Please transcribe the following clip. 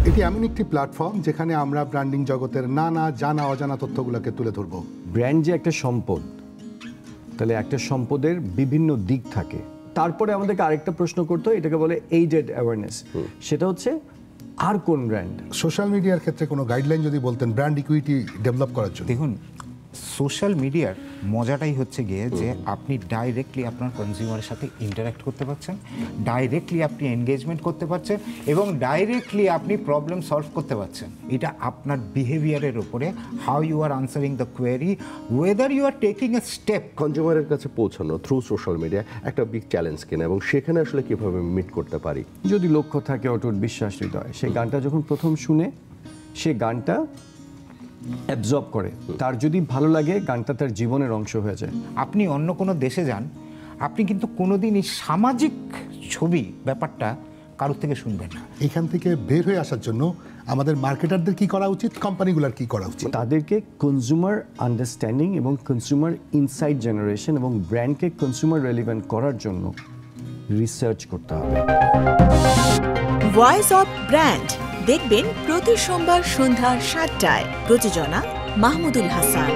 এটি এমন একটি প্ল্যাটফর্ম যেখানে আমরা ব্র্যান্ডিং জগতের নানা জানা অজানা তথ্যগুলোকে তুলে ধরব। ব্র্যান্ড যে একটা সম্পদ, তাহলে একটা সম্পদের বিভিন্ন দিক থাকে। তারপরে আমাদেরকে আরেকটা প্রশ্ন করতে হয়, এটাকে বলে এইডেড অ্যাওয়ারনেস। সেটা হচ্ছে আর কোন ব্র্যান্ড। সোশ্যাল মিডিয়ার ক্ষেত্রে কোনো গাইডলাইন যদি বলতেন ব্র্যান্ড ইকুইটি ডেভেলপ করার জন্য। দেখুন, সোশ্যাল মিডিয়ার মজাটাই হচ্ছে গিয়ে যে আপনি ডাইরেক্টলি আপনার কনজিউমারের সাথে ইন্টারাক্ট করতে পারছেন, ডাইরেক্টলি আপনি এনগেজমেন্ট করতে পারছেন এবং ডাইরেক্টলি আপনি প্রবলেম সলভ করতে পারছেন। এটা আপনার বিহেভিয়ারের উপরে, how you are answering the query, whether you are taking a step. কনজিউমারের কাছে পৌঁছানো থ্রু সোশ্যাল মিডিয়া একটা বিগ চ্যালেঞ্জ কিনা, এবং সেখানে আসলে কিভাবে মিট করতে পারি। যদি লক্ষ্য থাকে অটুট বিশ্বাস হৃদয়, সেই গানটা যখন প্রথম শুনে সে গানটা অ্যাবজর্ব করে, তার যদি ভালো লাগে গানটা তার জীবনের অংশ হয়ে যায়। আপনি অন্য কোনো দেশে যান, আপনি কিন্তু কোনোদিন এই সামাজিক ছবি ব্যাপারটা কারোর থেকে শুনবেন না। এখান থেকে বের হয়ে আসার জন্য আমাদের মার্কেটারদের কি করা উচিত, কোম্পানিগুলোর কি করা উচিত? তাদেরকে কনজিউমার আন্ডারস্ট্যান্ডিং এবং কনজিউমার ইনসাইট জেনারেশন এবং ব্র্যান্ডকে কনজিউমার রেলিভেন্ট করার জন্য রিসার্চ করতে হবে। ভয়েস অফ ব্র্যান্ড দেখবেন প্রতি সোমবার সন্ধ্যা ৭টায়। প্রযোজনা মাহমুদুল হাসান।